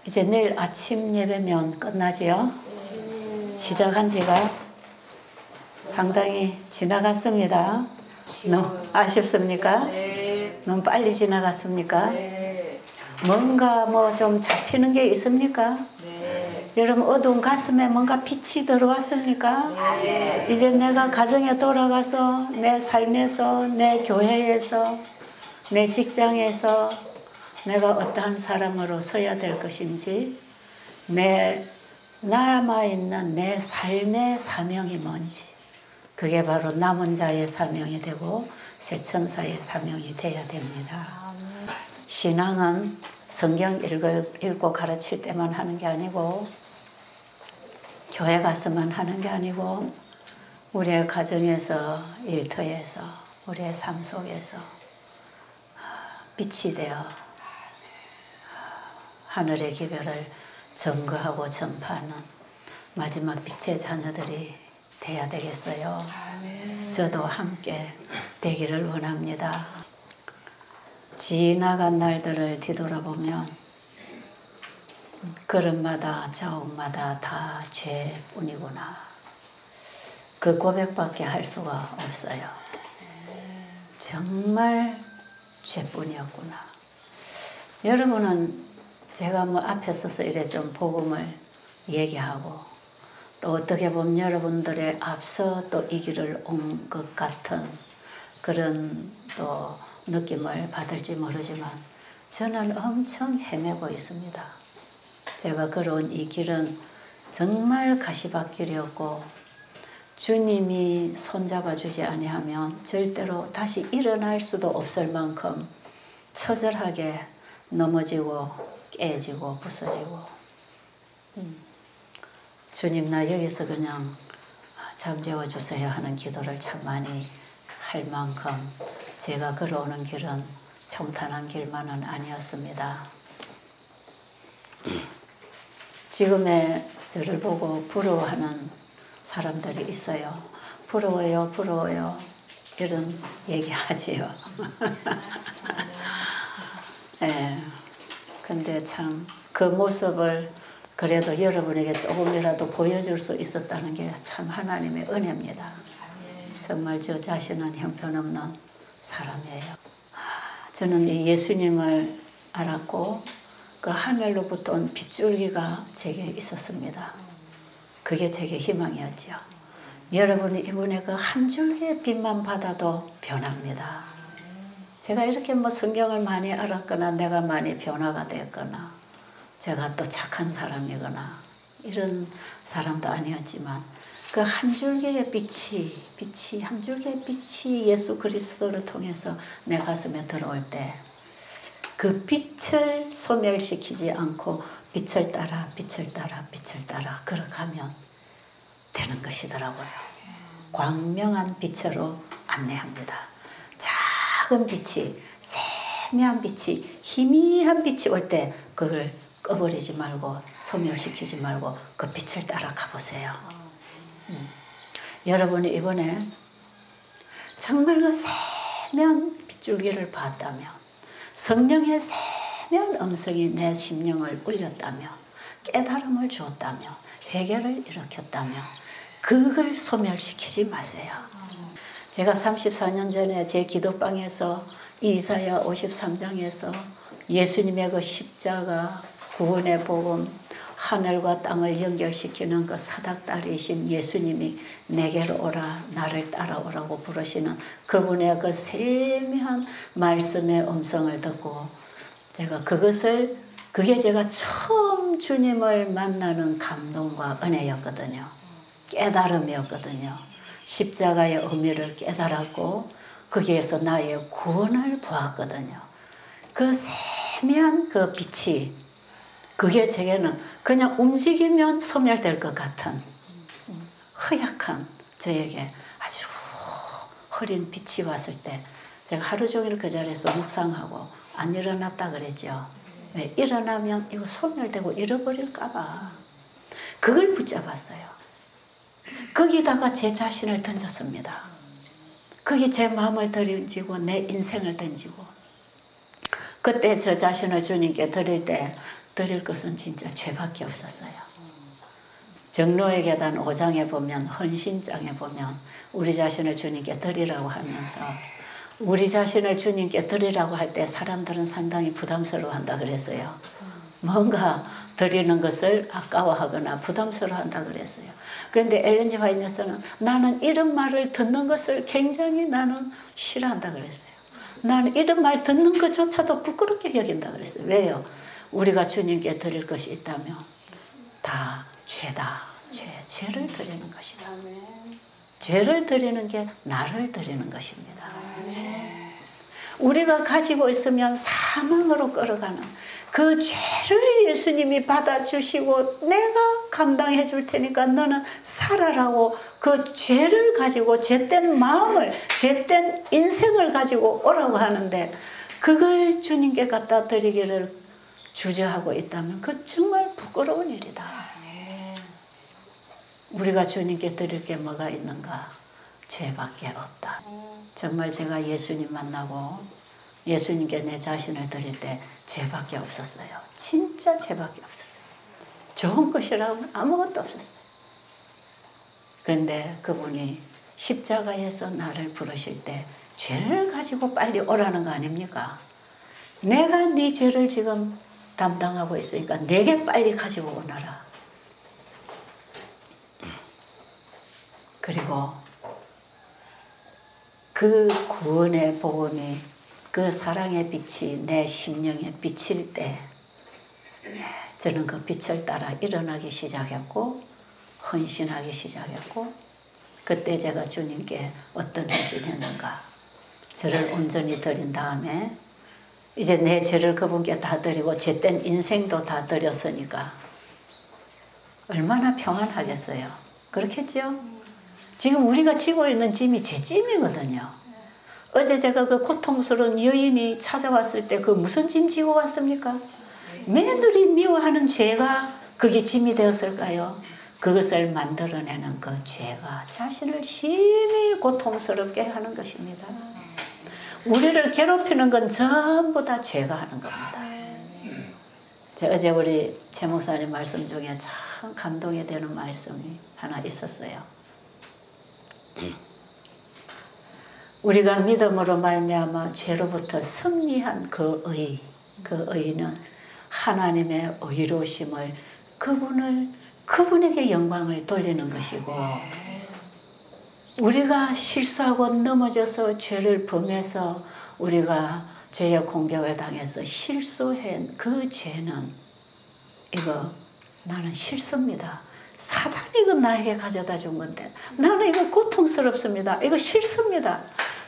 이제 내일 아침 예배면 끝나지요? 시작한 지가 상당히 지나갔습니다. 너무 아쉽습니까? 너무 빨리 지나갔습니까? 뭔가 뭐 좀 잡히는 게 있습니까? 여러분 어두운 가슴에 뭔가 빛이 들어왔습니까? 이제 내가 가정에 돌아가서 내 삶에서 내 교회에서 내 직장에서 내가 어떠한 사람으로 서야 될 것인지 내 남아있는 내 삶의 사명이 뭔지 그게 바로 남은 자의 사명이 되고 새천사의 사명이 되어야 됩니다. 신앙은 성경 읽고 가르칠 때만 하는 게 아니고 교회 가서만 하는 게 아니고 우리의 가정에서 일터에서 우리의 삶 속에서 빛이 되어 하늘의 기별을 증거하고 전파하는 마지막 빛의 자녀들이 돼야 되겠어요. 저도 함께 되기를 원합니다. 지나간 날들을 뒤돌아보면 걸음마다 자옥마다 다 죄뿐이구나. 그 고백밖에 할 수가 없어요. 정말 죄뿐이었구나. 여러분은 제가 뭐 앞에 서서 이래 좀 복음을 얘기하고 또 어떻게 보면 여러분들의 앞서 또 이 길을 온 것 같은 그런 또 느낌을 받을지 모르지만 저는 엄청 헤매고 있습니다. 제가 걸어온 이 길은 정말 가시밭길이었고 주님이 손잡아 주지 아니하면 절대로 다시 일어날 수도 없을 만큼 처절하게 넘어지고 깨지고 부서지고 주님 나 여기서 그냥 잠재워 주세요 하는 기도를 참 많이 할 만큼 제가 걸어오는 길은 평탄한 길만은 아니었습니다. 지금의 저를 보고 부러워하는 사람들이 있어요. 부러워요, 부러워요. 이런 얘기하지요. 네. 근데 참 그 모습을 그래도 여러분에게 조금이라도 보여줄 수 있었다는 게 참 하나님의 은혜입니다. 정말 저 자신은 형편없는 사람이에요. 저는 이 예수님을 알았고 그 하늘로부터 온 빗줄기가 제게 있었습니다. 그게 제게 희망이었죠. 여러분이 이번에 그 한 줄기의 빛만 받아도 변합니다. 제가 이렇게 뭐 성경을 많이 알았거나 내가 많이 변화가 됐거나 제가 또 착한 사람이거나 이런 사람도 아니었지만 그 한 줄기의 빛이 한 줄기의 빛이 예수 그리스도를 통해서 내 가슴에 들어올 때 그 빛을 소멸시키지 않고 빛을 따라 빛을 따라 빛을 따라 걸어가면 되는 것이더라고요. 광명한 빛으로 안내합니다. 작은 빛이 세미한 빛이 희미한 빛이 올 때 그걸 꺼버리지 말고 소멸시키지 말고 그 빛을 따라 가보세요. 여러분이 이번에 정말 그 세미한 빗줄기를 봤다면 성령의 세미한 음성이 내 심령을 울렸다면 깨달음을 주었다면 회개를 일으켰다면 그걸 소멸시키지 마세요. 제가 34년 전에 제 기도방에서 이사야 53장에서 예수님의 그 십자가 구원의 복음 하늘과 땅을 연결시키는 그 사닥다리이신 예수님이 내게로 오라 나를 따라오라고 부르시는 그분의 그 세미한 말씀의 음성을 듣고 제가 그게 제가 처음 주님을 만나는 감동과 은혜였거든요. 깨달음이었거든요. 십자가의 의미를 깨달았고 거기에서 나의 구원을 보았거든요. 그 세미한 그 빛이 그게 제게는 그냥 움직이면 소멸될 것 같은 허약한 저에게 아주 흐린 빛이 왔을 때 제가 하루 종일 그 자리에서 묵상하고 안 일어났다 그랬죠. 왜? 일어나면 이거 소멸되고 잃어버릴까 봐 그걸 붙잡았어요. 거기다가 제 자신을 던졌습니다. 거기 제 마음을 던지고 내 인생을 던지고 그때 저 자신을 주님께 드릴 때 드릴 것은 진짜 죄밖에 없었어요. 정로의 계단 5장에 보면, 헌신장에 보면 우리 자신을 주님께 드리라고 하면서, 우리 자신을 주님께 드리라고 할 때 사람들은 상당히 부담스러워한다 그랬어요. 뭔가 드리는 것을 아까워하거나 부담스러워한다 그랬어요. 그런데 엘렌 G. 화이트는 나는 이런 말을 듣는 것을 굉장히 나는 싫어한다 그랬어요. 나는 이런 말 듣는 것조차도 부끄럽게 여긴다 그랬어요. 왜요? 우리가 주님께 드릴 것이 있다면 다 죄다. 죄를 드리는 것이다. 죄를 드리는 게 나를 드리는 것입니다. 우리가 가지고 있으면 사망으로 끌어가는 그 죄를 예수님이 받아주시고 내가 감당해 줄 테니까 너는 살아라고 그 죄를 가지고 죄된 마음을, 죄된 인생을 가지고 오라고 하는데, 그걸 주님께 갖다 드리기를 주저하고 있다면 그 정말 부끄러운 일이다. 우리가 주님께 드릴 게 뭐가 있는가? 죄밖에 없다. 정말 제가 예수님 만나고 예수님께 내 자신을 드릴 때 죄밖에 없었어요. 진짜 죄밖에 없었어요. 좋은 것이라고는 아무것도 없었어요. 그런데 그분이 십자가에서 나를 부르실 때 죄를 가지고 빨리 오라는 거 아닙니까? 내가 네 죄를 지금 담당하고 있으니까 내게 빨리 가지고 오너라. 그리고 그 구원의 복음이, 그 사랑의 빛이 내 심령에 비칠 때 저는 그 빛을 따라 일어나기 시작했고 헌신하기 시작했고, 그때 제가 주님께 어떤 헌신했는가? 저를 온전히 드린 다음에 이제 내 죄를 그분께 다 드리고 죄된 인생도 다 드렸으니까 얼마나 평안하겠어요. 그렇겠죠? 지금 우리가 지고 있는 짐이 죄짐이거든요. 어제 제가 그 고통스러운 여인이 찾아왔을 때 그 무슨 짐 지고 왔습니까? 며느리 미워하는 죄가 그게 짐이 되었을까요? 그것을 만들어내는 그 죄가 자신을 심히 고통스럽게 하는 것입니다. 우리를 괴롭히는 건 전부 다 죄가 하는 겁니다. 제가 어제 우리 최 목사님 말씀 중에 참 감동이 되는 말씀이 하나 있었어요. 우리가 믿음으로 말미암아 죄로부터 승리한 그 의는 하나님의 의로우심을, 그분에게 영광을 돌리는 것이고, 우리가 실수하고 넘어져서 죄를 범해서 우리가 죄의 공격을 당해서 실수한 그 죄는, 이거 나는 실수입니다. 사단이 이거 나에게 가져다 준 건데 나는 이거 고통스럽습니다. 이거 싫습니다.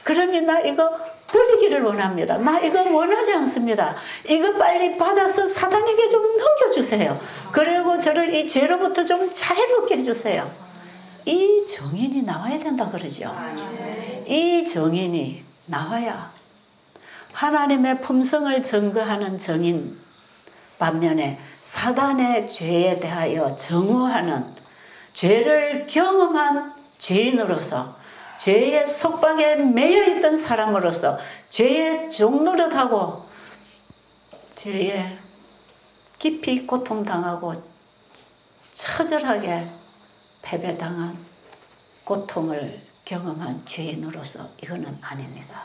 그러니 나 이거 버리기를 원합니다. 나 이거 원하지 않습니다. 이거 빨리 받아서 사단에게 좀 넘겨주세요. 그리고 저를 이 죄로부터 좀 자유롭게 해주세요. 이 정인이 나와야 된다 그러죠. 이 정인이 나와야 하나님의 품성을 증거하는 정인, 반면에 사단의 죄에 대하여 정오하는, 죄를 경험한 죄인으로서, 죄의 속박에 매여있던 사람으로서, 죄의 종노릇하고 죄에 깊이 고통당하고 처절하게 패배당한 고통을 경험한 죄인으로서 이거는 아닙니다.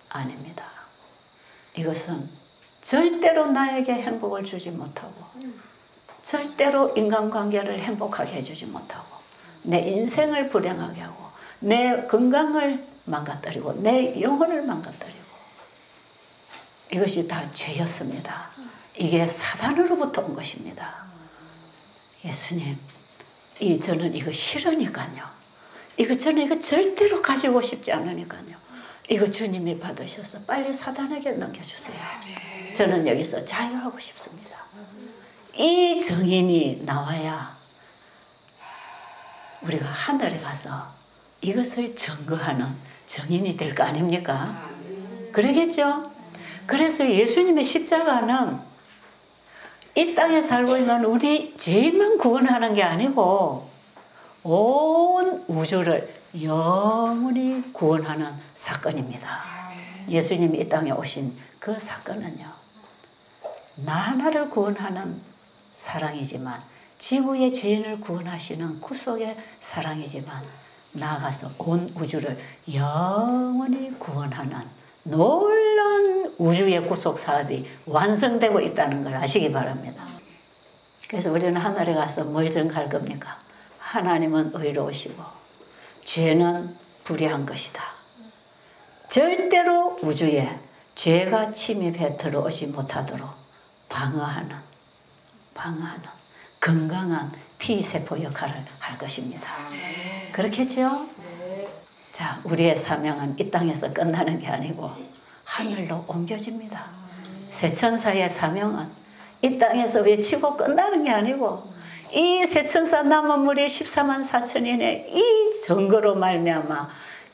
아닙니다. 이것은 절대로 나에게 행복을 주지 못하고, 절대로 인간관계를 행복하게 해주지 못하고, 내 인생을 불행하게 하고, 내 건강을 망가뜨리고, 내 영혼을 망가뜨리고, 이것이 다 죄였습니다. 이게 사단으로부터 온 것입니다. 예수님, 저는 이거 싫으니까요. 저는 이거 절대로 가지고 싶지 않으니까요. 이거 주님이 받으셔서 빨리 사단에게 넘겨주세요. 저는 여기서 자유하고 싶습니다. 이 정인이 나와야 우리가 하늘에 가서 이것을 증거하는 정인이 될 거 아닙니까? 그러겠죠? 그래서 예수님의 십자가는 이 땅에 살고 있는 우리 죄만 구원하는 게 아니고 온 우주를 영원히 구원하는 사건입니다. 예수님이 이 땅에 오신 그 사건은요, 나 하나를 구원하는 사랑이지만 지구의 죄인을 구원하시는 구속의 사랑이지만 나아가서 온 우주를 영원히 구원하는 놀라운 우주의 구속 사업이 완성되고 있다는 걸 아시기 바랍니다. 그래서 우리는 하늘에 가서 뭘 증거할 겁니까? 하나님은 의로우시고 죄는 불의한 것이다. 절대로 우주에 죄가 침입해 들어오지 못하도록 방어하는 건강한 T세포 역할을 할 것입니다. 그렇겠죠? 자, 우리의 사명은 이 땅에서 끝나는 게 아니고 하늘로 옮겨집니다. 새천사의 사명은 이 땅에서 외치고 끝나는 게 아니고 이 새천사 남은 무리 14만 4천인의 이 증거로 말미암아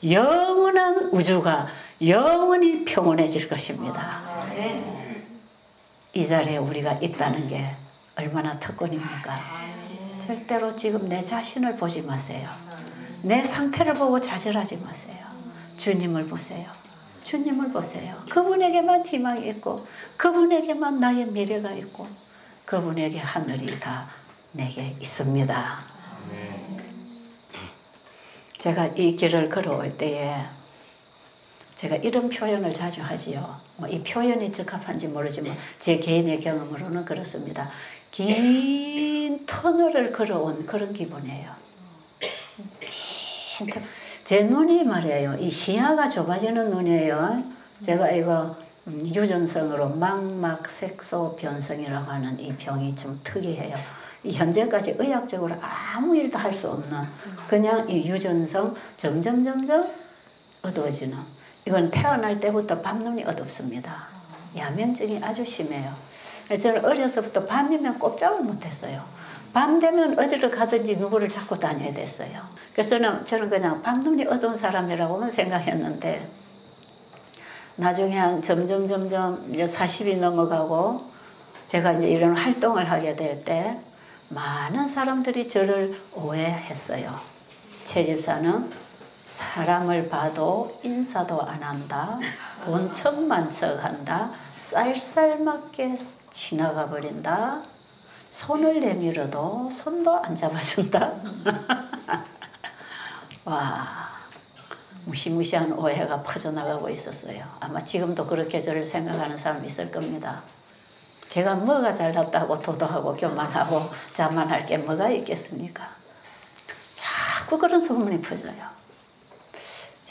영원한 우주가 영원히 평온해질 것입니다. 이 자리에 우리가 있다는 게 얼마나 특권입니까? 절대로 지금 내 자신을 보지 마세요. 내 상태를 보고 좌절하지 마세요. 주님을 보세요. 주님을 보세요. 그분에게만 희망이 있고 그분에게만 나의 미래가 있고 그분에게 하늘이 다 내게 있습니다. 제가 이 길을 걸어올 때에 제가 이런 표현을 자주 하지요. 이 표현이 적합한지 모르지만 제 개인의 경험으로는 그렇습니다. 긴 터널을 걸어온 그런 기분이에요. 제 눈이 말이에요. 이 시야가 좁아지는 눈이에요. 제가 이거 유전성으로 망막색소 변성이라고 하는 이 병이 좀 특이해요. 현재까지 의학적으로 아무 일도 할 수 없는 그냥 이 유전성 점점 어두워지는, 이건 태어날 때부터 밤눈이 어둡습니다. 야면증이 아주 심해요. 저는 어려서부터 밤이면 꼼짝을 못했어요. 밤 되면 어디를 가든지 누구를 잡고 다녀야 됐어요. 그래서 저는 그냥 밤눈이 어두운 사람이라고만 생각했는데 나중에 한 점점 40이 넘어가고 제가 이제 이런 활동을 하게 될 때 많은 사람들이 저를 오해했어요. 최 집사는 사람을 봐도 인사도 안 한다, 본 척만 척한다, 쌀쌀맞게 지나가 버린다, 손을 내밀어도 손도 안 잡아준다. 와, 무시무시한 오해가 퍼져나가고 있었어요. 아마 지금도 그렇게 저를 생각하는 사람이 있을 겁니다. 제가 뭐가 잘났다고 도도하고 교만하고 자만할 게 뭐가 있겠습니까? 자꾸 그런 소문이 퍼져요.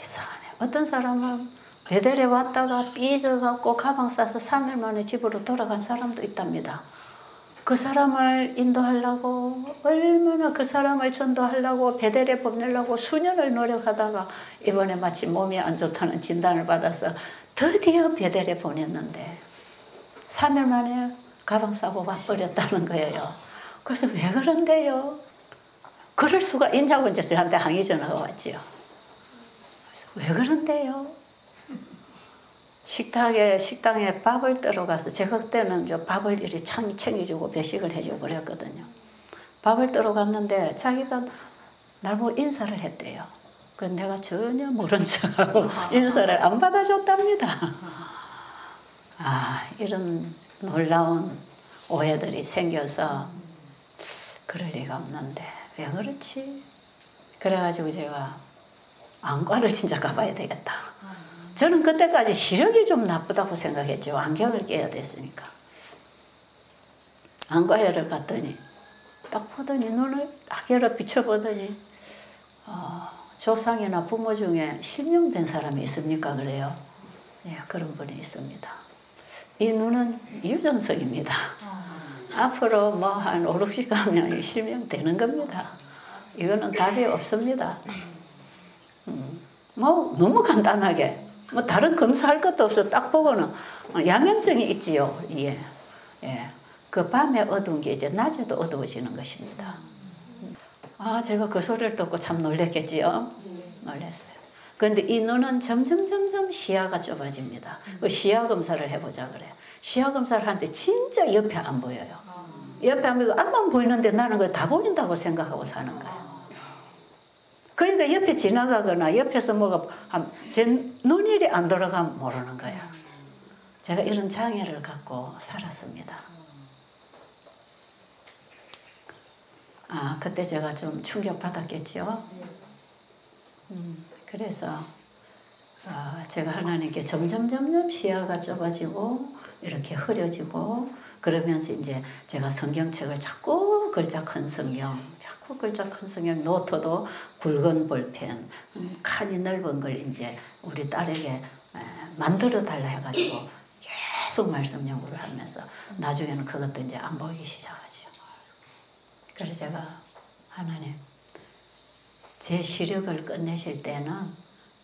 이상하네. 어떤 사람은 베델에 왔다가 삐져갖고 가방 싸서 3일 만에 집으로 돌아간 사람도 있답니다. 그 사람을 인도하려고 얼마나 그 사람을 전도하려고 베델에 보내려고 수년을 노력하다가 이번에 마침 몸이 안 좋다는 진단을 받아서 드디어 베델에 보냈는데 3일 만에 가방 싸고 와버렸다는 거예요. 그래서 왜 그런데요? 그럴 수가 있냐고 이제 저한테 항의 전화가 왔지요. 그래서 왜 그런데요? 식당에 밥을 뜨러 가서 제가 그때는 밥을 이렇게 챙겨주고 배식을 해주고 그랬거든요. 밥을 뜨러 갔는데 자기가 날 보고 인사를 했대요. 그 내가 전혀 모른 척하고 인사를 안 받아줬답니다. 아, 이런 놀라운 오해들이 생겨서 그럴 리가 없는데 왜 그렇지? 그래가지고 제가 안과를 진짜 가봐야 되겠다. 저는 그때까지 시력이 좀 나쁘다고 생각했죠. 안경을 깨야 됐으니까. 안과에를 갔더니 딱 보더니 눈을 딱 열어 비춰보더니 조상이나 부모 중에 실명된 사람이 있습니까? 그래요. 예, 그런 분이 있습니다. 이 눈은 유전성입니다. 앞으로 뭐 한 5, 60 가면 실명되는 겁니다. 이거는 답이 없습니다. 뭐 너무 간단하게 뭐 다른 검사할 것도 없어. 딱 보고는 야면증이 있지요. 예. 예. 그 밤에 어두운 게 이제 낮에도 어두워지는 것입니다. 아, 제가 그 소리를 듣고 참 놀랬겠지요. 놀랐어요. 그런데 이 눈은 점점 시야가 좁아집니다. 그 시야 검사를 해보자 그래. 시야 검사를 하는데 진짜 옆에 안 보여요. 옆에 안 보이고 앞만 보이는데 나는 그걸 다 보인다고 생각하고 사는 거예요. 그러니까 옆에 지나가거나 옆에서 뭐가 제 눈일이 안 돌아가면 모르는 거야. 제가 이런 장애를 갖고 살았습니다. 그때 제가 좀 충격받았겠죠. 그래서 제가 하나님께 점점 시야가 좁아지고 이렇게 흐려지고 그러면서 이제 제가 성경책을 자꾸 글자 큰 성경, 노트도 굵은 볼펜, 칸이 넓은 걸 이제 우리 딸에게 만들어 달라 해가지고 계속 말씀 연구를 하면서 나중에는 그것도 이제 안 보이기 시작하죠. 그래서 제가 하나님, 제 시력을 끝내실 때는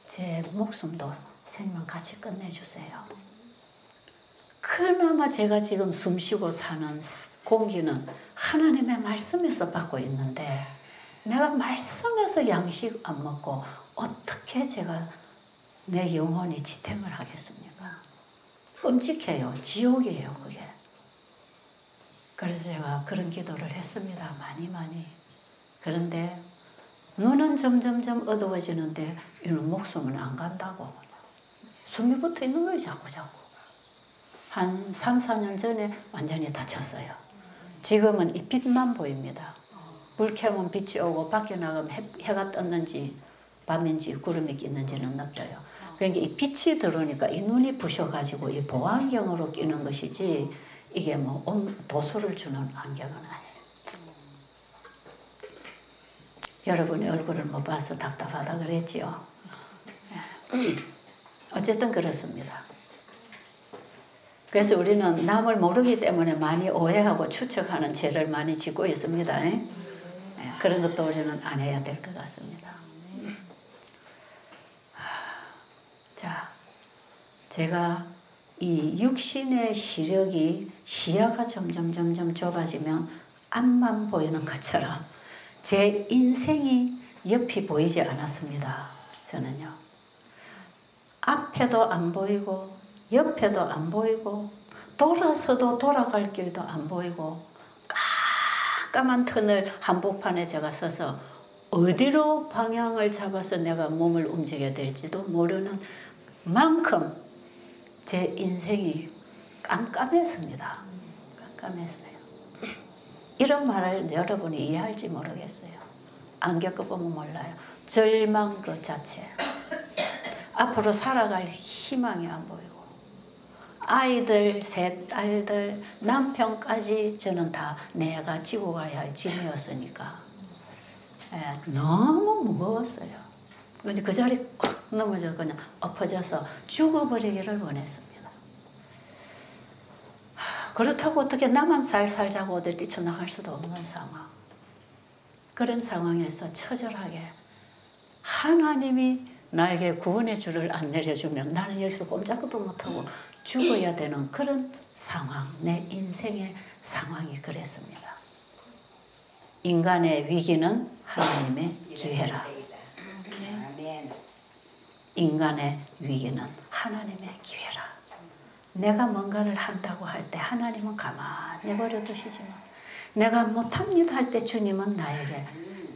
제 목숨도 생명 같이 끝내주세요. 그나마 제가 지금 숨쉬고 사는 공기는 하나님의 말씀에서 받고 있는데 내가 말씀에서 양식 안 먹고 어떻게 제가 내 영혼이 지탱을 하겠습니까? 끔찍해요. 지옥이에요, 그게. 그래서 제가 그런 기도를 했습니다. 많이. 그런데 눈은 점점 어두워지는데 이는 목숨은 안 간다고. 숨이 붙어 있는 거예요, 자꾸. 한 3, 4년 전에 완전히 다쳤어요. 지금은 이 빛만 보입니다. 불 켜면 빛이 오고 밖에 나가면 해가 떴는지 밤인지 구름이 끼는지는 느껴요. 그러니까 이 빛이 들어오니까 이 눈이 부셔가지고 이 보안경으로 끼는 것이지 이게 뭐 도수를 주는 안경은 아니에요. 여러분의 얼굴을 못 봐서 답답하다 그랬지요. 어쨌든 그렇습니다. 그래서 우리는 남을 모르기 때문에 많이 오해하고 추측하는 죄를 많이 짓고 있습니다. 그런 것도 우리는 안 해야 될 것 같습니다. 자, 제가 이 육신의 시력이 시야가 점점 좁아지면 앞만 보이는 것처럼 제 인생이 옆이 보이지 않았습니다. 저는요. 앞에도 안 보이고 옆에도 안 보이고 돌아서도 돌아갈 길도 안 보이고 깜깜한 터널 한복판에 제가 서서 어디로 방향을 잡아서 내가 몸을 움직여야 될지도 모르는 만큼 제 인생이 깜깜했습니다. 깜깜했어요. 이런 말을 여러분이 이해할지 모르겠어요. 안 겪어보면 몰라요. 절망 그 자체. 앞으로 살아갈 희망이 안 보이고 아이들, 셋 딸들, 남편까지 저는 다 내가 지고 가야 할 짐이었으니까 너무 무거웠어요. 그 자리에 콱 넘어져 그냥 엎어져서 죽어버리기를 원했습니다. 그렇다고 어떻게 나만 살자고 어딜 뛰쳐나갈 수도 없는 상황. 그런 상황에서 처절하게 하나님이 나에게 구원의 줄을 안 내려주면 나는 여기서 꼼짝도 못하고 죽어야 되는 그런 상황, 내 인생의 상황이 그랬습니다. 인간의 위기는 하나님의 기회라. 인간의 위기는 하나님의 기회라. 내가 뭔가를 한다고 할 때 하나님은 가만히 내버려 두시지만 내가 못합니다 할 때 주님은 나에게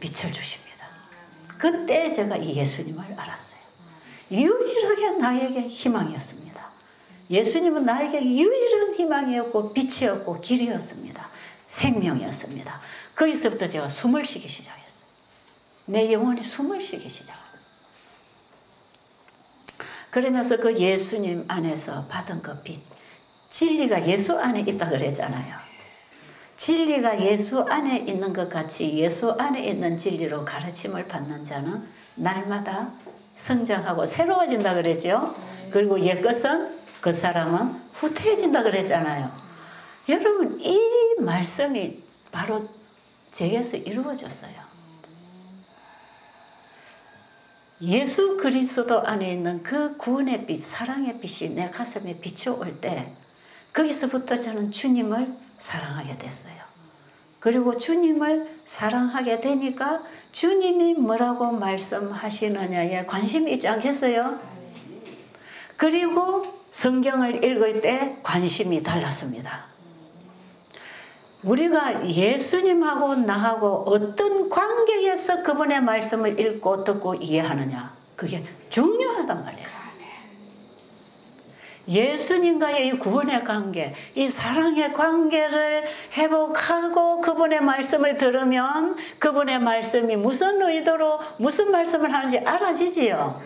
빛을 주십니다. 그때 제가 이 예수님을 알았어요. 유일하게 나에게 희망이었습니다. 예수님은 나에게 유일한 희망이었고 빛이었고 길이었습니다. 생명이었습니다. 거기서부터 제가 숨을 쉬기 시작했어요. 내 영혼이 숨을 쉬기 시작합니다. 그러면서 그 예수님 안에서 받은 그 빛, 진리가 예수 안에 있다 그랬잖아요. 진리가 예수 안에 있는 것 같이 예수 안에 있는 진리로 가르침을 받는 자는 날마다 성장하고 새로워진다 그랬죠. 그리고 옛것은 그 사람은 후퇴해진다 그랬잖아요. 여러분 이 말씀이 바로 제게서 이루어졌어요. 예수 그리스도 안에 있는 그 구원의 빛, 사랑의 빛이 내 가슴에 비춰올 때 거기서부터 저는 주님을 사랑하게 됐어요. 그리고 주님을 사랑하게 되니까 주님이 뭐라고 말씀하시느냐에 관심이 있지 않겠어요? 그리고 성경을 읽을 때 관심이 달랐습니다. 우리가 예수님하고 나하고 어떤 관계에서 그분의 말씀을 읽고 듣고 이해하느냐, 그게 중요하단 말이에요. 예수님과의 이 구원의 관계, 이 사랑의 관계를 회복하고 그분의 말씀을 들으면 그분의 말씀이 무슨 의도로 무슨 말씀을 하는지 알아지지요.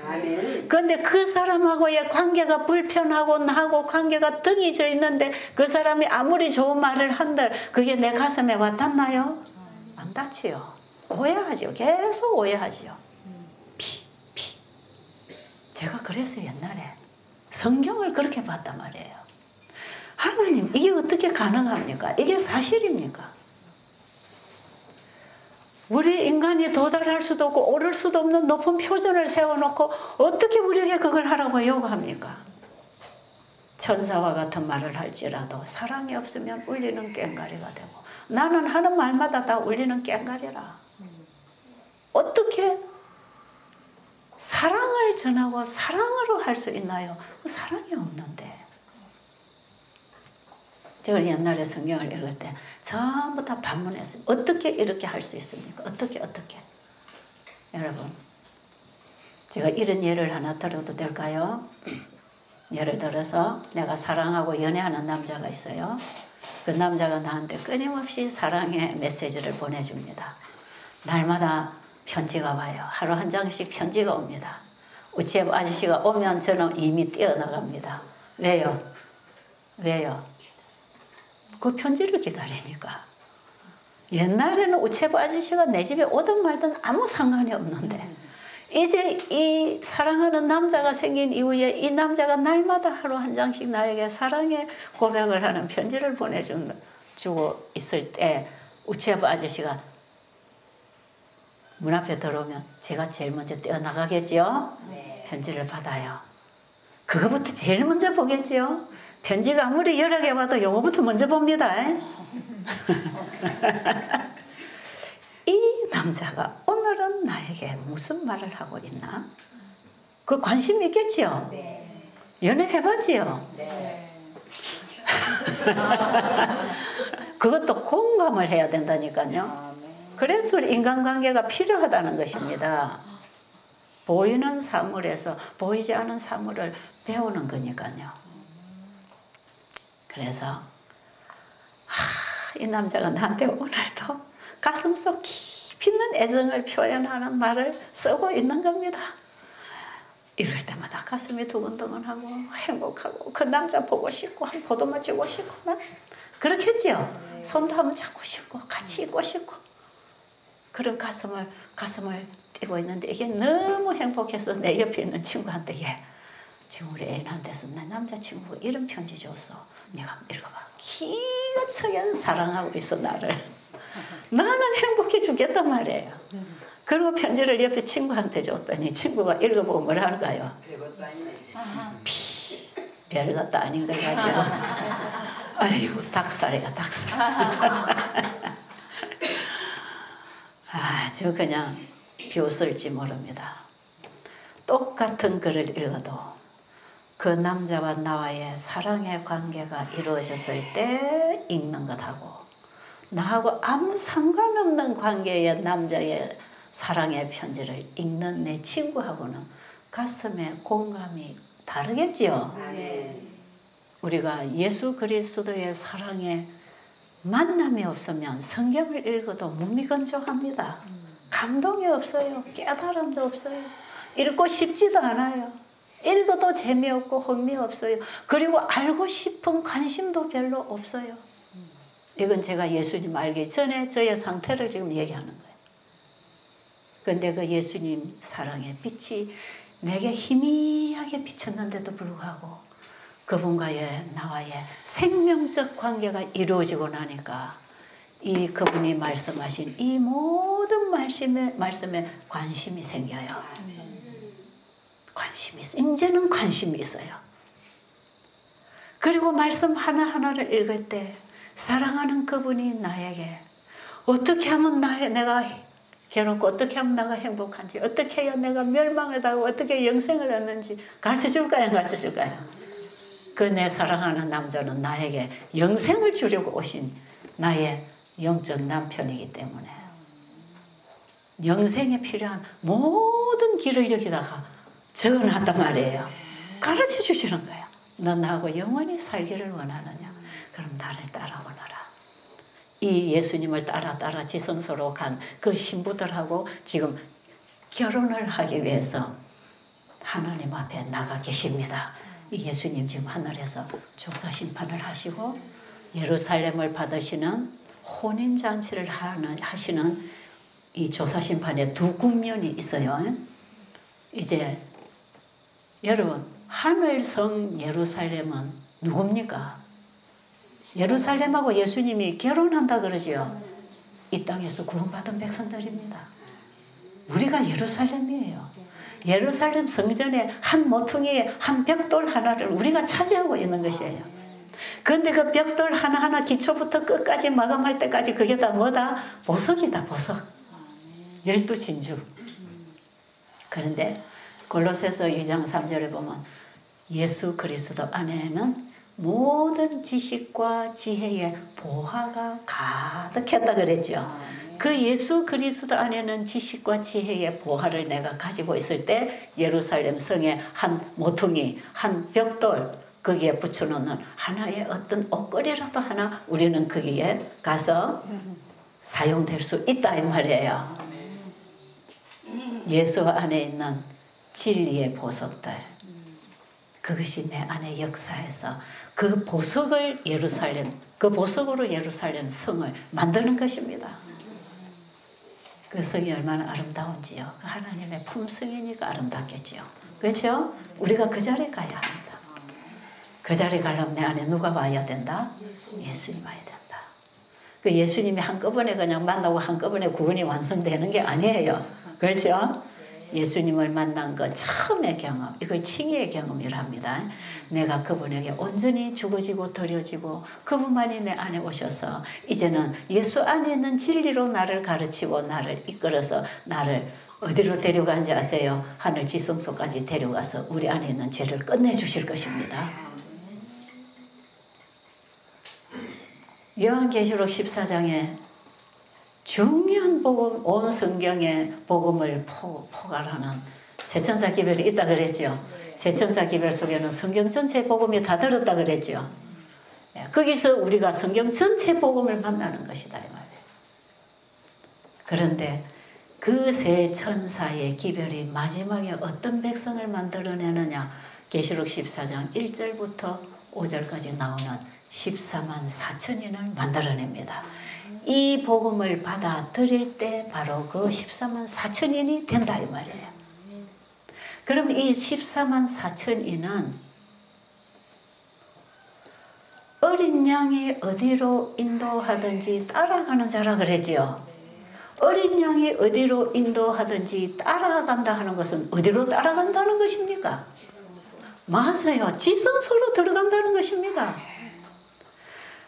그런데 그 사람하고의 관계가 불편하고 나하고 관계가 등이 져 있는데 그 사람이 아무리 좋은 말을 한들 그게 내 가슴에 와닿나요? 안 닿지요. 오해하죠. 계속 오해하지요. 제가 그래서 옛날에 성경을 그렇게 봤단 말이에요. 하나님, 이게 어떻게 가능합니까? 이게 사실입니까? 우리 인간이 도달할 수도 없고 오를 수도 없는 높은 표준을 세워놓고 어떻게 우리에게 그걸 하라고 요구합니까? 천사와 같은 말을 할지라도 사랑이 없으면 울리는 꽹과리가 되고 나는 하는 말마다 다 울리는 꽹과리라. 어떻게 사랑을 전하고 사랑으로 할 수 있나요? 사랑이 없는데. 제가 옛날에 성경을 읽을 때 전부 다 반문했어요. 어떻게 이렇게 할 수 있습니까? 어떻게. 여러분, 제가 이런 예를 하나 들어도 될까요? 예를 들어서 내가 사랑하고 연애하는 남자가 있어요. 그 남자가 나한테 끊임없이 사랑의 메시지를 보내줍니다. 날마다 편지가 와요. 하루 한 장씩 편지가 옵니다. 우체부 아저씨가 오면 저는 이미 뛰어나갑니다. 왜요? 그 편지를 기다리니까. 옛날에는 우체부 아저씨가 내 집에 오든 말든 아무 상관이 없는데 이제 이 사랑하는 남자가 생긴 이후에 이 남자가 날마다 하루 한 장씩 나에게 사랑의 고백을 하는 편지를 보내주고 있을 때 우체부 아저씨가 문 앞에 들어오면 제가 제일 먼저 뛰어나가겠죠? 네. 편지를 받아요. 그거부터 제일 먼저 보겠죠? 편지가 아무리 여러 개 와도 요거부터 먼저 봅니다. 이 남자가 오늘은 나에게 무슨 말을 하고 있나? 그 관심 있겠지요? 네. 연애해봤지요? 네. 그것도 공감을 해야 된다니까요. 그래서 인간관계가 필요하다는 것입니다. 보이는 사물에서 보이지 않은 사물을 배우는 거니까요. 그래서 이 남자가 나한테 오늘도 가슴속 깊이 있는 애정을 표현하는 말을 쓰고 있는 겁니다. 읽을 때마다 가슴이 두근두근하고 행복하고 그 남자 보고 싶고 한 포도만 주고 싶고 그렇겠지요. 손도 한번 잡고 싶고 같이 있고 싶고 그런 가슴을 띄고 있는데 이게 너무 행복해서 내 옆에 있는 친구한테 지금 우리 애인한테서 내 남자친구가 이런 편지 줬어. 내가 읽어봐. 기가 차게 사랑하고 있어 나를. 나는 행복해 죽겠단 말이에요. 그리고 편지를 옆에 친구한테 줬더니 친구가 읽어보고 뭐라 할까요? 별것도 아닌 걸 가지고 아이고 닭살이야 닭살. 아주 그냥 비웃을지 모릅니다. 똑같은 글을 읽어도 그 남자와 나와의 사랑의 관계가 이루어졌을 때 읽는 것하고 나하고 아무 상관없는 관계의 남자의 사랑의 편지를 읽는 내 친구하고는 가슴에 공감이 다르겠지요. 네. 우리가 예수 그리스도의 사랑에 만남이 없으면 성경을 읽어도 무미건조합니다. 감동이 없어요. 깨달음도 없어요. 읽고 싶지도 않아요. 읽어도 재미없고 흥미없어요. 그리고 알고 싶은 관심도 별로 없어요. 이건 제가 예수님 알기 전에 저의 상태를 지금 얘기하는 거예요. 그런데 그 예수님 사랑의 빛이 내게 희미하게 비쳤는데도 불구하고 그분과의 나와의 생명적 관계가 이루어지고 나니까 그분이 말씀하신 이 모든 말씀에 관심이 생겨요. 관심이 있어요. 이제는 관심이 있어요. 그리고 말씀 하나하나를 읽을 때 사랑하는 그분이 나에게 어떻게 하면 내가 괴롭고 어떻게 하면 내가 행복한지 어떻게 해야 내가 멸망을 당하고 어떻게 영생을 얻는지 가르쳐줄까요? 가르쳐줄까요? 그 내 사랑하는 남자는 나에게 영생을 주려고 오신 나의 영적 남편이기 때문에 영생에 필요한 모든 길을 여기다가 적어놨단 말이에요. 가르쳐 주시는 거예요. 너 나하고 영원히 살기를 원하느냐? 그럼 나를 따라오너라. 이 예수님을 따라 지성소로 간 그 신부들하고 지금 결혼을 하기 위해서 하나님 앞에 나가 계십니다. 이 예수님 지금 하늘에서 조사 심판을 하시고 예루살렘을 받으시는 혼인잔치를 하시는 이 조사 심판에 두 국면이 있어요. 이제 여러분, 하늘성 예루살렘은 누굽니까? 예루살렘하고 예수님이 결혼한다 그러죠. 이 땅에서 구원받은 백성들입니다. 우리가 예루살렘이에요. 예루살렘 성전에 한 모퉁이에 한 벽돌 하나를 우리가 차지하고 있는 것이에요. 그런데 그 벽돌 하나하나 기초부터 끝까지 마감할 때까지 그게 다 뭐다? 보석이다, 보석. 12진주. 그런데 골로새서 2장 3절에 보면 예수 그리스도 안에는 모든 지식과 지혜의 보화가 가득했다 그랬죠. 그 예수 그리스도 안에는 지식과 지혜의 보화를 내가 가지고 있을 때 예루살렘 성의 한 모퉁이, 한 벽돌 거기에 붙여놓는 하나의 어떤 옷걸이라도 하나 우리는 거기에 가서 사용될 수 있다 이 말이에요. 예수 안에 있는 진리의 보석들, 그것이 내 안에 역사해서 그 보석을 그 보석으로 예루살렘 성을 만드는 것입니다. 그 성이 얼마나 아름다운지요. 그 하나님의 품성이니까 아름답겠지요. 그렇죠? 우리가 그 자리에 가야 합니다. 그 자리에 가려면 내 안에 누가 와야 된다? 예수님 와야 된다. 그 예수님이 한꺼번에 그냥 만나고 한꺼번에 구원이 완성되는 게 아니에요. 그렇죠? 예수님을 만난 것 처음의 경험, 이걸 칭의의 경험이라 합니다. 내가 그분에게 온전히 죽어지고 드려지고 그분만이 내 안에 오셔서 이제는 예수 안에 있는 진리로 나를 가르치고 나를 이끌어서 나를 어디로 데려간지 아세요? 하늘 지성소까지 데려가서 우리 안에 있는 죄를 끝내주실 것입니다. 요한계시록 14장에 중요한 복음, 온 성경의 복음을 포괄하는 세천사 기별이 있다 그랬죠. 세천사 기별 속에는 성경 전체 복음이 다 들었다 그랬죠. 거기서 우리가 성경 전체 복음을 만나는 것이다 이 말이에요. 그런데 그 세천사의 기별이 마지막에 어떤 백성을 만들어내느냐? 계시록 14장 1절부터 5절까지 나오는 14만 4천인을 만들어냅니다. 이 복음을 받아들일 때 바로 그 14만 4천인이 된다 이 말이에요. 그럼 이 14만 4천인은 어린 양이 어디로 인도하든지 따라가는 자라 그랬죠. 어린 양이 어디로 인도하든지 따라간다 하는 것은 어디로 따라간다는 것입니까? 맞아요. 지성소로 들어간다는 것입니다.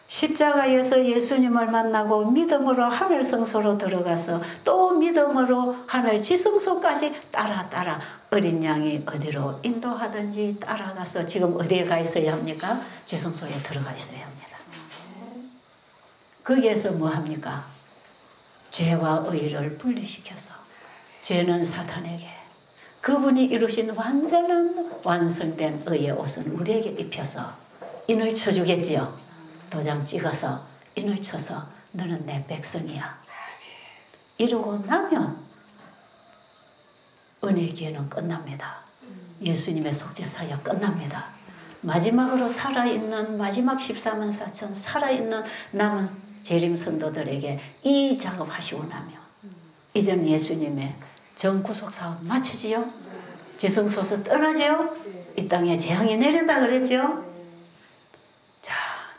십자가에서 예수님을 만나고 믿음으로 하늘 성소로 들어가서 또 믿음으로 하늘 지성소까지 따라 어린 양이 어디로 인도하든지 따라가서 지금 어디에 가 있어야 합니까? 지성소에 들어가 있어야 합니다. 거기에서 뭐 합니까? 죄와 의를 분리시켜서 죄는 사탄에게 그분이 이루신 완전한 완성된 의의 옷은 우리에게 입혀서 인을 쳐주겠지요. 도장 찍어서 인을 쳐서 너는 내 백성이야. 이러고 나면 은혜의 기회는 끝납니다. 예수님의 속죄사역 끝납니다. 마지막으로 살아있는 마지막 14만 4천 살아있는 남은 재림 성도들에게 이 작업하시고 나면 이제는 예수님의 정구속 사업 마치지요. 지성소에서 떠나지요. 이 땅에 재앙이 내린다 그랬죠.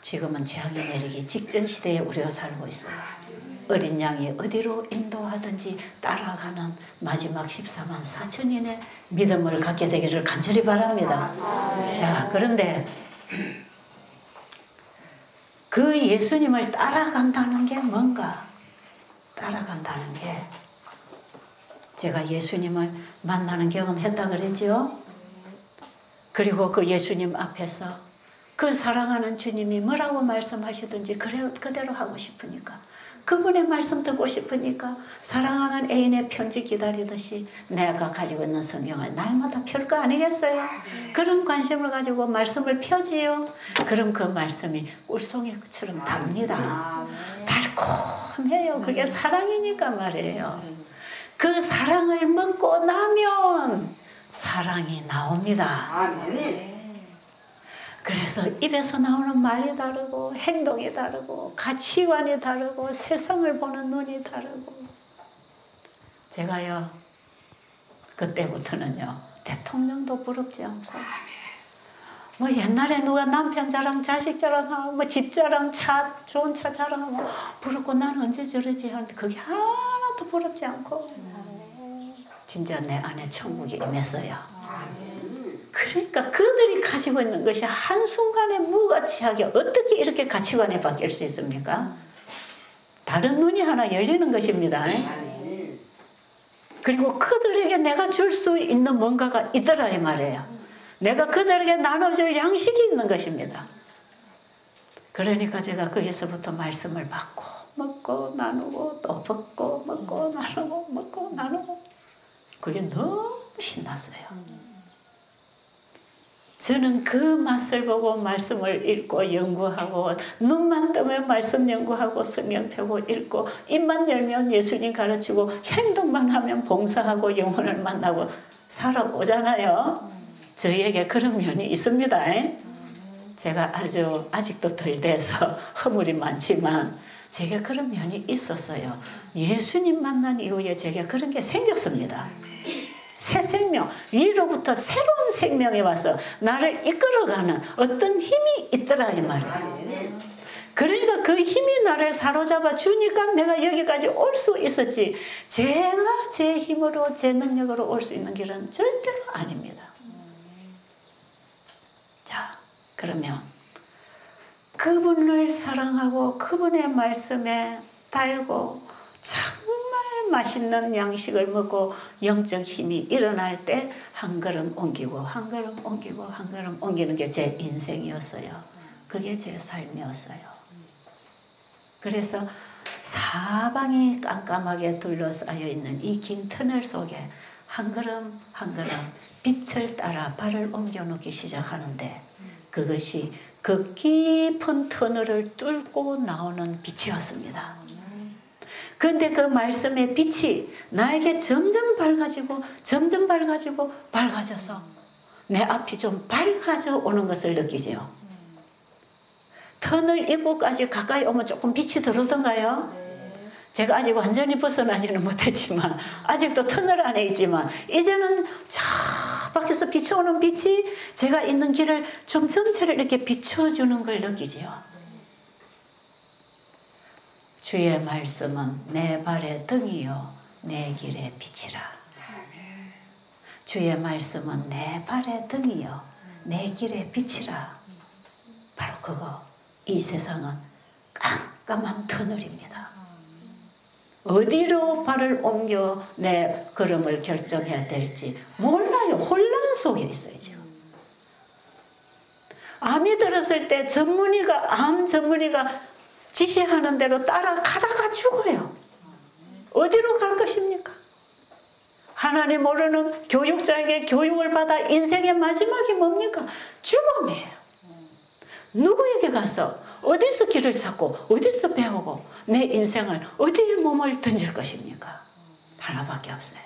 지금은 재앙이 내리기 직전 시대에 우리가 살고 있어요. 어린 양이 어디로 인도하든지 따라가는 마지막 14만 4천인의 믿음을 갖게 되기를 간절히 바랍니다. 자, 그런데 그 예수님을 따라간다는 게 뭔가? 따라간다는 게 제가 예수님을 만나는 경험했다 그랬죠. 그리고 그 예수님 앞에서 그 사랑하는 주님이 뭐라고 말씀하시든지 그대로 하고 싶으니까, 그분의 말씀 듣고 싶으니까 사랑하는 애인의 편지 기다리듯이 내가 가지고 있는 성경을 날마다 펼 거 아니겠어요? 그런 관심을 가지고 말씀을 펴지요. 그럼 그 말씀이 꿀송이처럼 답니다. 달콤해요. 그게 사랑이니까 말이에요. 그 사랑을 먹고 나면 사랑이 나옵니다. 그래서 입에서 나오는 말이 다르고 행동이 다르고 가치관이 다르고 세상을 보는 눈이 다르고. 제가요 그때부터는요 대통령도 부럽지 않고 뭐 옛날에 누가 남편 자랑 자식 자랑하고 뭐 집 자랑 좋은 차 자랑하고 부럽고 나는 언제 저러지 하는데 그게 하나도 부럽지 않고 진짜 내 안에 천국이 임했어요. 그러니까 그들이 가지고 있는 것이 한순간에 무가치하게 어떻게 이렇게 가치관이 바뀔 수 있습니까? 다른 눈이 하나 열리는 것입니다. 그리고 그들에게 내가 줄 수 있는 뭔가가 있더라 이 말이에요. 내가 그들에게 나눠줄 양식이 있는 것입니다. 그러니까 제가 거기서부터 말씀을 받고 먹고 나누고 또 받고 먹고 나누고 먹고 나누고 그게 너무 신났어요. 저는 그 맛을 보고 말씀을 읽고 연구하고 눈만 뜨면 말씀 연구하고 성경 펴고 읽고 입만 열면 예수님 가르치고 행동만 하면 봉사하고 영혼을 만나고 살아오잖아요. 저희에게 그런 면이 있습니다. 제가 아직도 덜 돼서 허물이 많지만 제게 그런 면이 있었어요. 예수님 만난 이후에 제게 그런 게 생겼습니다. 새 생명, 위로부터 새로운 생명이 와서 나를 이끌어가는 어떤 힘이 있더라 이 말이에요. 그러니까 그 힘이 나를 사로잡아 주니까 내가 여기까지 올 수 있었지, 제가 제 힘으로 제 능력으로 올 수 있는 길은 절대로 아닙니다. 자, 그러면 그분을 사랑하고 그분의 말씀에 달고 정말 맛있는 양식을 먹고 영적 힘이 일어날 때 한 걸음 옮기고 한 걸음 옮기고 한 걸음 옮기는 게 제 인생이었어요. 그게 제 삶이었어요. 그래서 사방이 깜깜하게 둘러싸여 있는 이 긴 터널 속에 한 걸음 한 걸음 빛을 따라 발을 옮겨놓기 시작하는데 그것이 그 깊은 터널을 뚫고 나오는 빛이었습니다. 그런데 그 말씀의 빛이 나에게 점점 밝아지고 점점 밝아지고 밝아져서 내 앞이 좀 밝아져 오는 것을 느끼죠. 터널 입구까지 가까이 오면 조금 빛이 들어오던가요? 제가 아직 완전히 벗어나지는 못했지만 아직도 터널 안에 있지만 이제는 저 밖에서 비춰오는 빛이 제가 있는 길을 좀 전체를 이렇게 비춰주는 걸 느끼지요. 주의 말씀은 내 발의 등이요 내 길의 빛이라. 주의 말씀은 내 발의 등이요 내 길의 빛이라. 바로 그거. 이 세상은 깜깜한 터널입니다. 어디로 발을 옮겨 내 걸음을 결정해야 될지 몰라요. 혼란 속에 있어요 지금. 암이 들었을 때 암 전문의가 지시하는 대로 따라가다가 죽어요. 어디로 갈 것입니까? 하나님 모르는 교육자에게 교육을 받아 인생의 마지막이 뭡니까? 죽음이에요. 누구에게 가서 어디서 길을 찾고 어디서 배우고 내 인생을 어디에 몸을 던질 것입니까? 하나밖에 없어요.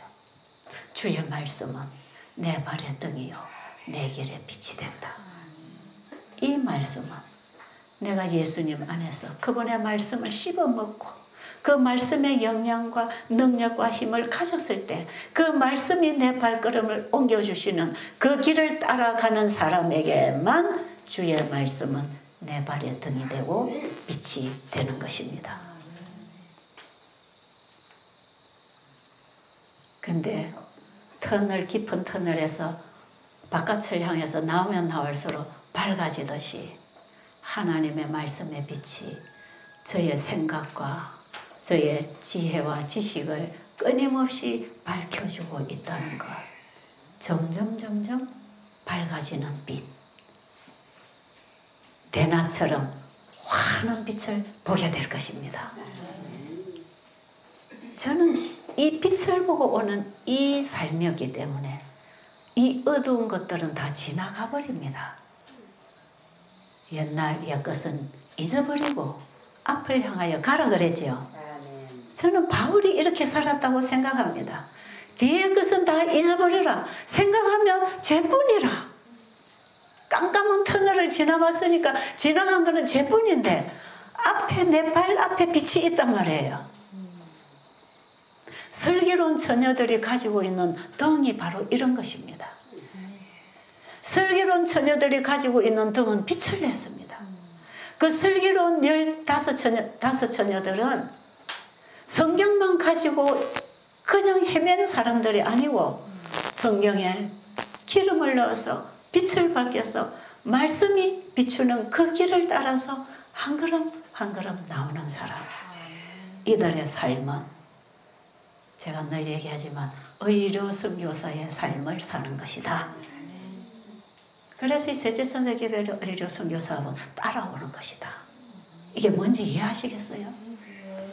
주의 말씀은 내 발의 등이요 내 길의 빛이 된다. 이 말씀은 내가 예수님 안에서 그분의 말씀을 씹어먹고 그 말씀의 영향과 능력과 힘을 가졌을 때 그 말씀이 내 발걸음을 옮겨주시는 그 길을 따라가는 사람에게만 주의 말씀은 내 발의 등이 되고 빛이 되는 것입니다. 근데 깊은 터널에서 바깥을 향해서 나오면 나올수록 밝아지듯이 하나님의 말씀의 빛이 저의 생각과 저의 지혜와 지식을 끊임없이 밝혀주고 있다는 것. 점점 밝아지는 빛. 대낮처럼 환한 빛을 보게 될 것입니다. 저는 이 빛을 보고 오는 이 삶이었기 때문에 이 어두운 것들은 다 지나가 버립니다. 옛날 옛것은 잊어버리고 앞을 향하여 가라 그랬죠. 저는 바울이 이렇게 살았다고 생각합니다. 뒤의 것은 다 잊어버려라. 생각하면 죄뿐이라. 깜깜한 터널을 지나갔으니까 지나간 거는 죄뿐인데 앞에 내 발 앞에 빛이 있단 말이에요. 슬기로운 처녀들이 가지고 있는 덩이 바로 이런 것입니다. 슬기로운 처녀들이 가지고 있는 덩은 빛을 냈습니다. 그 슬기로운 15처녀들은 성경만 가지고 그냥 헤매는 사람들이 아니고 성경에 기름을 넣어서 빛을 밝혀서 말씀이 비추는 그 길을 따라서 한 걸음 한 걸음 나오는 사람. 이들의 삶은 제가 늘 얘기하지만 의료 선교사의 삶을 사는 것이다. 그래서 이 셋째 천사기별의 의료 선교사업은 따라오는 것이다. 이게 뭔지 이해하시겠어요?